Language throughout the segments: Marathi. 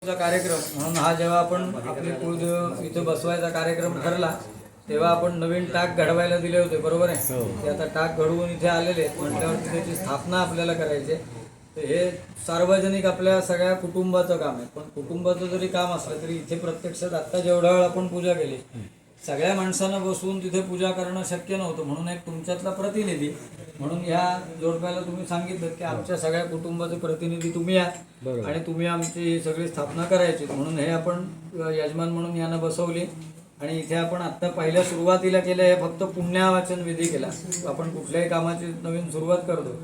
कुळदेवीचा कार्यक्रम म्हणून हा जेव्हा आपण आपले कुळदेव इथे बसवायचा कार्यक्रम ठरला तेव्हा आपण नवीन टाक घडवायला दिले होते, बरोबर आहे. ते आता टाक घडवून इथे आलेले आहेत म्हटल्यावरती त्याची स्थापना आपल्याला करायची आहे. तर हे सार्वजनिक आपल्या सगळ्या कुटुंबाचं काम आहे. पण कुटुंबाचं जरी काम असलं तरी इथे प्रत्यक्षात आत्ता जेवढा वेळ आपण पूजा केली सगळ्या माणसांना बसवून तिथे पूजा करणं शक्य नव्हतं. म्हणून एक तुमच्यातला प्रतिनिधी म्हणून ह्या जोडप्याला तुम्ही सांगितलं की आमच्या सगळ्या कुटुंबाचे प्रतिनिधी तुम्ही आहात आणि तुम्ही आमची ही सगळी स्थापना करायची. म्हणून हे आपण यजमान म्हणून यांना बसवली आणि इथे आपण आत्ता पहिल्या सुरुवातीला केलं हे फक्त पुण्यावाचन विधी केला. आपण कुठल्याही कामाची नवीन सुरुवात करतो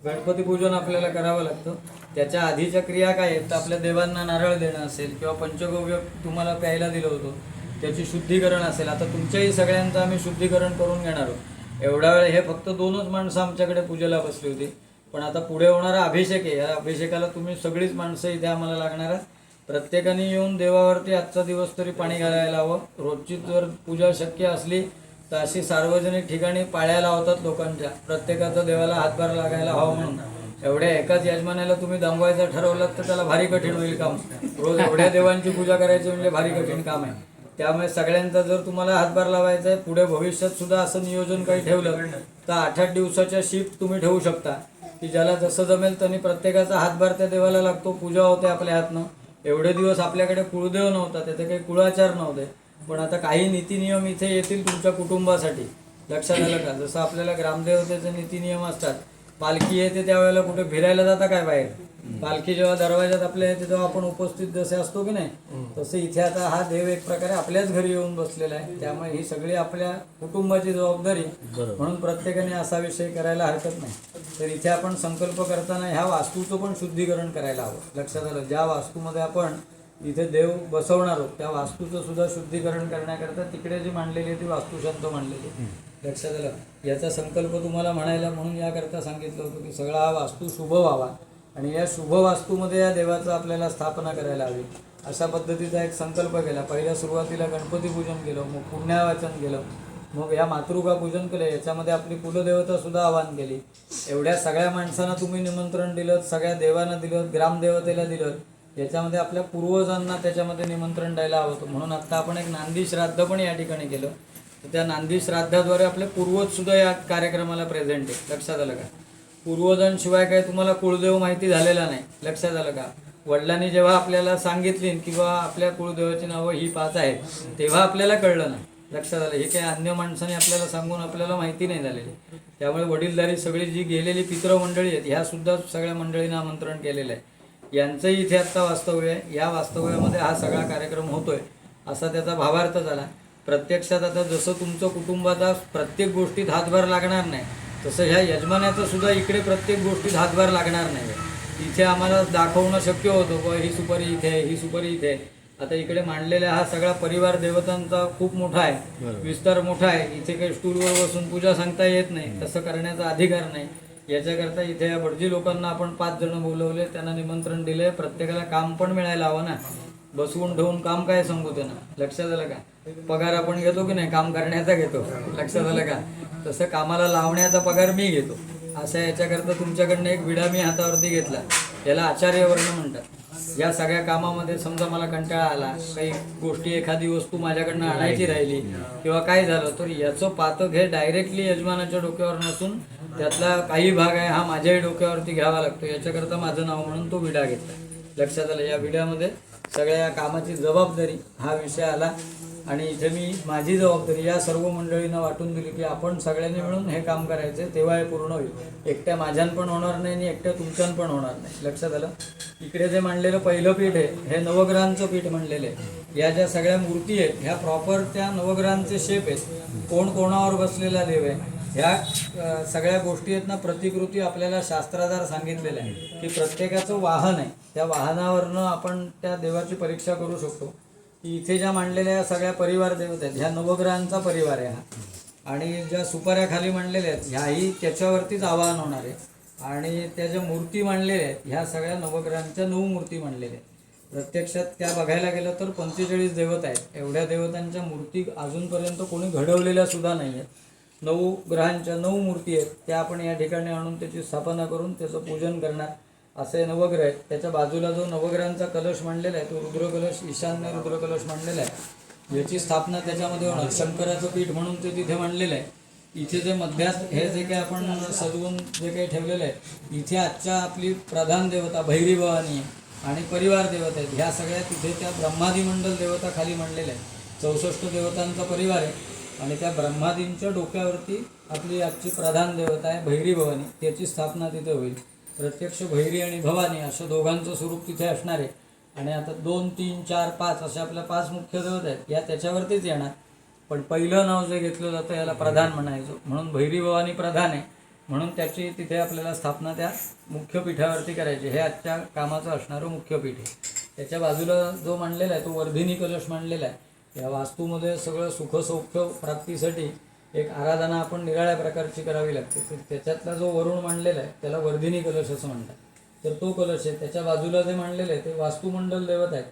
गणपती पूजन आपल्याला करावं लागतं. त्याच्या आधीच्या क्रिया काय आहेत तर आपल्या देवांना नारळ देणं असेल किंवा पंचगव्य तुम्हाला प्यायला दिलं होतं त्याची शुद्धीकरण असेल. आता तुमच्याही सगळ्यांचं आम्ही शुद्धीकरण करून घेणार आहोत. एवढा वेळ हे फक्त 2च माणसं आमच्याकडे पूजेला बसली होती. पण आता पुढे होणारा अभिषेक आहे, या अभिषेकाला तुम्ही सगळीच माणसं इथे आम्हाला लागणार आहेत. प्रत्येकाने येऊन देवावरती आजचा दिवस तरी पाणी घालायला हवं. रोजची जर पूजा शक्य असली तर अशी सार्वजनिक ठिकाणी पाळ्या लावतात लोकांच्या, प्रत्येकाचा देवाला हातभार लागायला हवा म्हणून. एवढ्या एकाच यजमानाला तुम्ही दमवायचं ठरवलं तर त्याला भारी कठीण होईल काम. रोज एवढ्या देवांची पूजा करायची म्हणजे भारी कठीण काम आहे. त्यामुळे सगळ्यांचा जर तुम्हाला हातभार लावायचा आहे पुढे भविष्यात सुद्धा असं नियोजन काही ठेवलं तर 8-8 दिवसाच्या शिफ्ट तुम्ही ठेवू शकता की ज्याला जसं जमेल त्यांनी प्रत्येकाचा हातभार त्या देवाला लागतो, पूजा होते आपल्या हातनं. एवढे दिवस आपल्याकडे कुळदेव नव्हता, त्याचे काही कुळाचार नव्हते. पण आता काही नीतिनियम इथे येतील तुमच्या कुटुंबासाठी. लक्षात आलं का? जसं आपल्याला ग्रामदेवतेचे नीतिनियम असतात. पालखी येते त्यावेळेला कुठे फिरायला जाता काय बाहेर, पालखी जेव्हा दरवाजात आपल्या येते तेव्हा आपण उपस्थित जसे असतो की नाही तसे इथे आता हा देव एक प्रकारे आपल्याच घरी येऊन बसलेला आहे. त्यामुळे ही सगळी आपल्या कुटुंबाची जबाबदारी म्हणून प्रत्येकाने असा विषय करायला हरकत नाही. तर इथे आपण संकल्प करताना ह्या वास्तूचं पण शुद्धीकरण करायला हवं. लक्षात आलं? ज्या वास्तूमध्ये आपण इथे देव बसवणार आहोत त्या वास्तूचं सुद्धा शुद्धीकरण करण्याकरता तिकडे जी मांडलेली आहे ती वास्तुशांत मांडलेली. लक्षात आलं? याचा संकल्प तुम्हाला म्हणायला म्हणून याकरता सांगितलं होतं की सगळा हा वास्तू शुभ व्हावा आणि या शुभ वास्तूमध्ये या देवाचं आपल्याला स्थापना करायला हवी. अशा पद्धतीचा एक संकल्प केला. पहिल्या सुरुवातीला गणपती पूजन केलं, मग पुण्यावाचन केलं, मग या मातृका पूजन केलं. याच्यामध्ये आपली कुलदेवता सुद्धा आवाहन केली. एवढ्या सगळ्या माणसांना तुम्ही निमंत्रण दिलं, सगळ्या देवांना दिलं, ग्रामदेवतेला दिलं. याच्यामध्ये आपल्या पूर्वजांना त्याच्यामध्ये निमंत्रण द्यायला हवं होतं. म्हणून आत्ता आपण एक नांदी श्राद्ध पण या ठिकाणी केलं. तर त्या नांदी श्राद्धाद्वारे आपले पूर्वज सुद्धा या कार्यक्रमाला प्रेझेंट आहे. लक्षात आलं का? पूर्वजांशिवाय काय तुम्हाला कुळदेव माहिती झालेला नाही. लक्षात आलं का? वडिलांनी जेव्हा आपल्याला सांगितली किंवा आपल्या कुळदेवाची नावं ही 5 आहेत तेव्हा आपल्याला कळलं नाही. लक्षात आलं? हे काही अन्य माणसाने आपल्याला सांगून आपल्याला माहिती नाही झालेली. त्यामुळे वडीलधारी सगळी जी गेलेली पितृमंडळी आहेत ह्या सुद्धा सगळ्या मंडळींना आमंत्रण केलेलं आहे. यांचंही इथे आत्ता वास्तव्य आहे. या वास्तव्यामध्ये हा सगळा कार्यक्रम होतोय असा त्याचा भावार्थ झाला. प्रत्यक्षात आता जसं तुमचं कुटुंबाचा प्रत्येक गोष्टीत हातभार लागणार नाही तसं ह्या यजमानाचं सुद्धा इकडे प्रत्येक गोष्टीत हातभार लागणार नाही. इथे आम्हाला दाखवणं शक्य होतं की ही सुपारी इथे आहे, ही सुपारी इथे आहे. आता इकडे मांडलेला हा सगळा परिवार देवतांचा खूप मोठा आहे, विस्तार मोठा आहे. इथे काही स्टूलवर बसून पूजा सांगता येत नाही, तसं करण्याचा अधिकार नाही. याच्याकरता इथे या भटजी लोकांना आपण 5 जण बोलवले, त्यांना निमंत्रण दिले. प्रत्येकाला काम पण मिळायला हवं ना. बसवून ठेवून काम काय सांगू त्यांना. लक्षात आलं का? पगार आपण घेतो की नाही, काम करण्याचा घेतो. लक्षात आलं का? तसं कामाला लावण्याचा पगार मी घेतो. अशा याच्याकरता तुमच्याकडनं एक विडा मी हातावरती घेतला. याला आचार्यवर्ण म्हणतात. या सगळ्या कामामध्ये समजा मला कंटाळा आला, काही गोष्टी एखादी वस्तू माझ्याकडनं आणायची राहिली किंवा काय झालं तर याचं पातक हे डायरेक्टली यजमानाच्या डोक्यावर नसून त्यातला काही भाग आहे हा माझ्याही डोक्यावरती घ्यावा लागतो. याच्याकरता माझं नाव म्हणून तो विडा घेतला. लक्षात आलं? या विड्यामध्ये सगळ्या या कामाची जबाबदारी हा विषय आला आणि इथे मी माझी जबाबदारी या सर्व मंडळींना वाटून दिली की आपण सगळ्यांनी मिळून हे काम करायचं. तेव्हा हे पूर्ण होईल. एकट्या माझ्यान पण होणार नाही आणि एकट्या तुमच्यान पण होणार नाही. लक्षात आलं? इकडे जे मांडलेलं पहिलं पीठ आहे हे नवग्रहांचं पीठ म्हणलेलं आहे. या ज्या सगळ्या मूर्ती आहेत ह्या प्रॉपर त्या नवग्रहांचे शेप आहेत. कोण कोणावर बसलेला देव आहे ह्या सगळ्या गोष्टी आहेत ना. प्रतिकृती आपल्याला शास्त्राधार सांगितलेलं आहे की प्रत्येकाचं वाहन आहे, त्या वाहनावरनं आपण त्या देवाची परीक्षा करू शकतो. की इथे ज्या मांडलेल्या सगळ्या परिवार देवता आहेत ह्या नवग्रहांचा परिवार आहे हा. आणि ज्या सुपाऱ्या खाली मांडलेल्या आहेत ह्याही त्याच्यावरतीच आवाहन होणार आहे. आणि त्या ज्या मूर्ती मांडलेल्या आहेत ह्या सगळ्या नवग्रहांच्या 9 मूर्ती मांडलेल्या आहेत. प्रत्यक्षात त्या बघायला गेलं तर 45 देवता आहेत. एवढ्या देवतांच्या मूर्ती अजूनपर्यंत कोणी घडवलेल्या सुद्धा नाही आहेत. 9 ग्रहांच्या 9 मूर्ती आहेत त्या आपण या ठिकाणी आणून त्याची स्थापना करून त्याचं पूजन करणार. असे नवग्रह आहेत. त्याच्या बाजूला जो नवग्रहांचा कलश मांडलेला आहे तो रुद्र कलश, ईशान्य रुद्र कलश मांडलेला आहे. याची स्थापना त्याच्यामध्ये होणार. शंकराचं पीठ म्हणून ते तिथे मांडलेलं आहे. इथे जे मध्यात हे जे काही आपण सजवून जे काही ठेवलेलं आहे, इथे आजच्या आपली प्रधान देवता भैरी भवानी आहे आणि परिवार देवता आहेत. ह्या सगळ्या तिथे त्या ब्रह्मादिमंडल देवता खाली मांडलेल्या आहेत. 64 देवतांचा परिवार आहे आणि त्या ब्रह्मादींच्या डोक्यावरती आपली आजची प्रधान देवता आहे भैरी भवानी. त्याची स्थापना तिथे होईल. प्रत्यक्ष भैरी आणि भवानी असं दोघांचं स्वरूप तिथे असणार आहे. आणि आता 2, 3, 4, 5 असे आपल्या 5 मुख्य देवता आहेत. या त्याच्यावरतीच येणार. पण पहिलं नाव जे घेतलं जातं याला प्रधान म्हणायचं, म्हणून भैरी भवानी प्रधान आहे, म्हणून त्याची तिथे आपल्याला स्थापना त्या मुख्य पीठावरती करायची. हे आजच्या कामाचं असणारं मुख्य पीठ आहे. त्याच्या बाजूला जो मांडलेला आहे तो वर्धिनी कलश मांडलेला आहे. या वास्तूमध्ये सगळं सुखसौख्य प्राप्तीसाठी एक आराधना आपण निराळ्या प्रकारची करावी लागते. तर त्याच्यातला जो वरुण मांडलेला आहे त्याला वर्धिनी कलश असं म्हणतात. तर तो कलश आहे. त्याच्या बाजूला जे मांडलेलं आहे ते वास्तुमंडल देवत आहेत.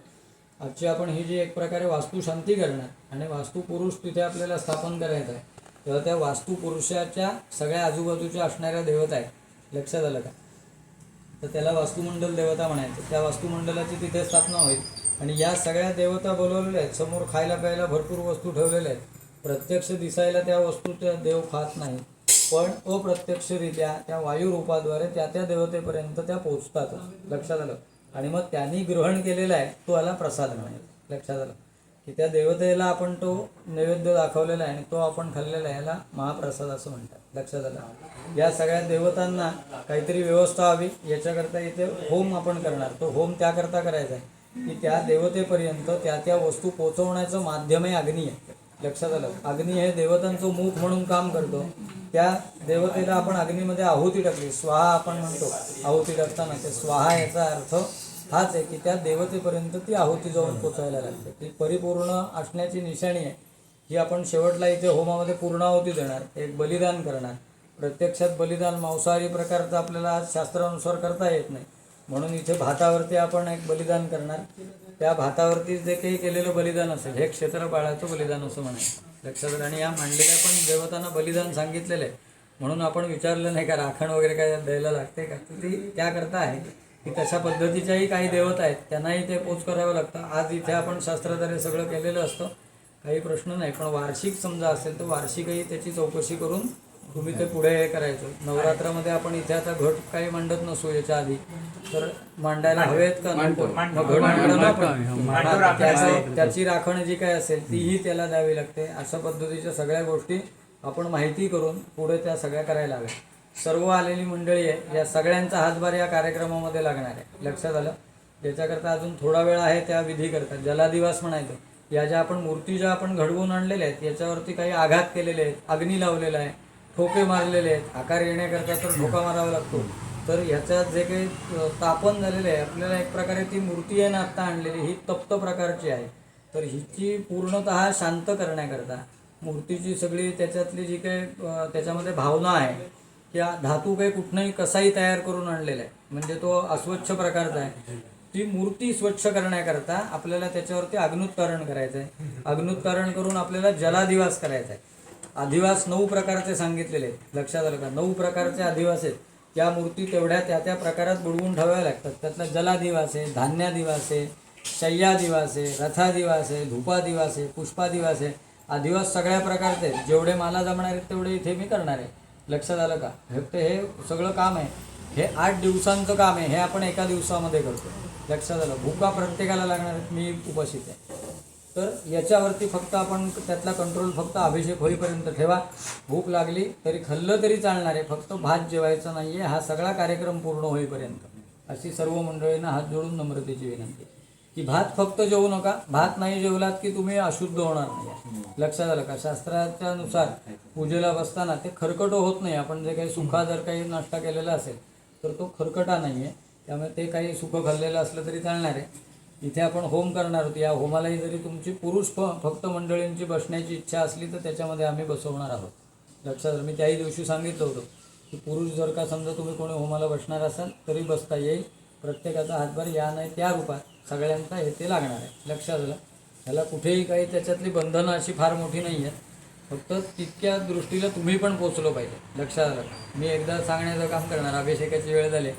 आजची आपण ही जी एक प्रकारे वास्तुशांती करणार आणि वास्तुपुरुष तिथे आपल्याला स्थापन करायचं आहे. तेव्हा त्या वास्तुपुरुषाच्या सगळ्या आजूबाजूच्या असणाऱ्या देवता आहेत. लक्षात आलं का? तर त्याला वास्तुमंडल देवता म्हणायचं. त्या वास्तुमंडलाची तिथे स्थापना होईल आणि या सगळ्या देवता बोलवलेल्या आहेत. समोर खायला प्यायला भरपूर वस्तू ठेवलेल्या आहेत. प्रत्यक्ष दिसायला त्या वस्तू त्या देव खात नाहीत, पण अप्रत्यक्षरित्या त्या वायुरूपाद्वारे त्या त्या देवतेपर्यंत त्या पोचतात. लक्षात आलं? आणि मग त्यांनी ग्रहण केलेला आहे तो याला प्रसाद म्हणायचा. लक्षात आलं की त्या देवतेला आपण तो नैवेद्य दाखवलेला आहे आणि तो आपण खाल्लेला आहे, याला महाप्रसाद असं म्हणतात. लक्षात आलं? या सगळ्या देवतांना काहीतरी व्यवस्था हवी, याच्याकरता इथे होम आपण करणार. तो होम त्याकरता करायचा आहे की त्या देवतेपर्यंत त्या त्या वस्तू पोचवण्याचं माध्यम आहे अग्नी आहे. लक्षात आलं? अग्नी हे देवतांचं मुख म्हणून काम करतो. त्या देवतेला आपण अग्नीमध्ये आहुती टाकली, स्वाहा आपण म्हणतो आहुती टाकताना, ते स्वाहा याचा अर्थ हाच आहे की त्या देवतेपर्यंत ती आहुती जाऊन पोचायला लागते. ती परिपूर्ण असण्याची निशाणी आहे. ही आपण शेवटला इथे होमामध्ये पूर्ण आहुती देणार, एक बलिदान करणार. प्रत्यक्षात बलिदान मांसाहारी प्रकारचं आपल्याला आज शास्त्रानुसार करता येत नाही, म्हणून इथे भातावरती आपण एक बलिदान करणार. त्या भातावरती जे काही केलेलं बलिदान असेल हे क्षेत्रपाळाचं बलिदान असं म्हणायचं. लक्षात आलं? आणि या मांडलेल्या पण देवतांना बलिदान सांगितलेलं आहे, म्हणून आपण विचारलं नाही का राखण वगैरे काय द्यायला लागते का? तर ती त्याकरता आहे की तशा पद्धतीच्याही काही देवता आहेत, त्यांनाही ते पोच करावं लागतं. आज इथे आपण शास्त्राद्वारे सगळं केलेलं असतं, काही प्रश्न नाही. पण वार्षिक समजा असेल तर वार्षिकही त्याची चौकशी करून तुम्ही ते पुढे हे करायचं. नवरात्रामध्ये आपण इथे आता घट काही मांडत नसू याच्या आधी, तर मांडायला हवेत का नको? मग घट मांडलं आपण त्याची राखण जी काय असेल तीही त्याला द्यावी लागते. अशा पद्धतीच्या सगळ्या गोष्टी आपण माहिती करून पुढे त्या सगळ्या करायला हव्या. सर्व आलेली मंडळी आहे, या सगळ्यांचा हातभार या कार्यक्रमामध्ये लागणार आहे. लक्षात आलं? त्याच्याकरता अजून थोडा वेळ आहे त्या विधी करतात. जलादिवास म्हणायचं. या ज्या आपण मूर्ती ज्या आपण घडवून आणलेल्या आहेत याच्यावरती काही आघात केलेले आहेत, अग्नी लावलेला आहे, ठोके मारलेले आहेत. आकार येण्याकरता तर ठोका मारावा लागतो. तर ह्याच्यात जे काही तापन झालेलं आहे आपल्याला, एक प्रकारे ती मूर्ती आहे ना आत्ता आणलेली ही तप्त प्रकारची आहे. तर हिची पूर्णतः शांत करण्याकरता मूर्तीची सगळी त्याच्यातली जी काही त्याच्यामध्ये भावना आहे, त्या धातू काही कुठनंही कसाही तयार करून आणलेला आहे, म्हणजे तो अस्वच्छ प्रकारचा आहे. ती मूर्ती स्वच्छ करण्याकरता आपल्याला त्याच्यावरती अग्नुत्करण करायचं आहे. अग्नुत्करण करून आपल्याला जलादिवास करायचा आहे. अधिवास 9 प्रकारचे सांगितलेले आहेत. लक्षात आलं का? 9 प्रकारचे अधिवास आहेत. त्या मूर्ती तेवढ्या त्या त्या प्रकारात बुडवून ठेवाव्या लागतात. त्यातला जलादिवास आहे, धान्यादिवास आहे, शय्यादिवास आहे, रथादिवास आहे, धूपादिवास आहे, पुष्पादिवास आहे. अधिवास सगळ्या प्रकारचे आहेत. जेवढे मला जमणार आहेत तेवढे इथे मी करणार आहे. लक्षात आलं का? फक्त हे सगळं काम आहे, हे 8 दिवसांचं काम आहे. हे आपण एका दिवसामध्ये करतो. लक्षात आलं? भूका प्रत्येकाला लागणार आहेत. मी उपस्थित आहे. तर याच्यावरती फक्त आपण त्यातला कंट्रोल फक्त अभिषेक होईपर्यंत ठेवा. भूक लागली तरी खाल्लं तरी चालणार आहे, फक्त भात जेवायचा नाही आहे. हा सगळा कार्यक्रम पूर्ण होईपर्यंत अशी सर्व मंडळींना हात जोडून नम्रतेची विनंती की भात फक्त जेवू नका. भात नाही जेवलात की तुम्ही अशुद्ध होणार नाही. लक्षात आलं का? शास्त्राच्या नुसार पूजेला बसताना ते खरकटं होत नाही. आपण जे काही सुखा जर काही नाश्ता केलेला असेल तर तो खरकटा नाही आहे, त्यामुळे ते काही सुखं खाल्लेलं असलं तरी चालणार आहे. इथे आपण होम करणार होतो. या होमालाही जरी तुमची पुरुष फक्त मंडळींची बसण्याची इच्छा असली तर त्याच्यामध्ये आम्ही बसवणार आहोत. लक्षात मी त्याही दिवशी सांगितलं होतं की पुरुष जर का समजा तुम्ही कोणी होमाला बसणार असाल तरी बसता येईल. प्रत्येकाचा हातभार या नाही त्या रूपात सगळ्यांचा येथे लागणार आहे. लक्षात आलं? ह्याला कुठेही काही त्याच्यातली बंधनं अशी फार मोठी नाही आहेत, फक्त तितक्या दृष्टीला तुम्ही पण पोचलो पाहिजे. लक्षात आलं? मी एकदा सांगण्याचं काम करणार. अभिषेकाची वेळ झाली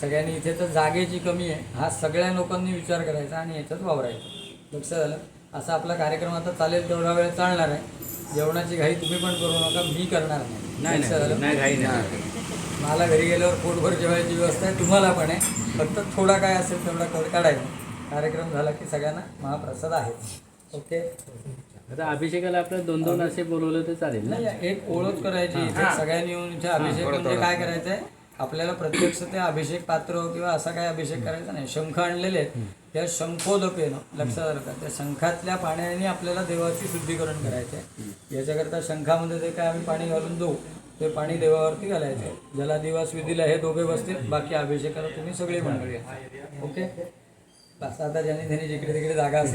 सगळ्यांनी इथे तर जागेची कमी आहे, हा सगळ्या लोकांनी विचार करायचा आणि याच्यात वावरायचं. लक्षात आलं? असा आपला कार्यक्रम आता चालेल तेवढा वेळ चालणार आहे. जेवणाची घाई तुम्ही पण करू नका, मी करणार नाही. लक्षात आलं? मला घरी गेल्यावर पोटभर जेवायची व्यवस्था आहे, तुम्हाला पण आहे. फक्त थोडा काय असेल तेवढा काढायचा. कार्यक्रम झाला की सगळ्यांना महाप्रसाद आहे. ओके. आता अभिषेकाला आपलं 2-2 असे बोलवलं तर चालेल ना? नाही, एक ओळख करायची इथे सगळ्यांनी येऊन इथे अभिषेक म्हणजे काय करायचं आहे, आपल्याला प्रत्यक्ष ते अभिषेक पात्र किंवा असा काय अभिषेक करायचा नाही. शंख आणलेले आहेत, त्या शंखोदकेनं, लक्षात आलं का, त्या शंखातल्या पाण्याने आपल्याला देवाची शुद्धीकरण करायचं आहे. याच्याकरता शंखामध्ये जे काय आम्ही पाणी घालून देऊ ते पाणी देवावरती घालायचं आहे. ज्याला दिवास विधीला हे दोघे बसतील, बाकी अभिषेकाला तुम्ही सगळी मंडळी. ओके. बस आता ज्याने ज्याने जिकडे तिकडे जागा असेल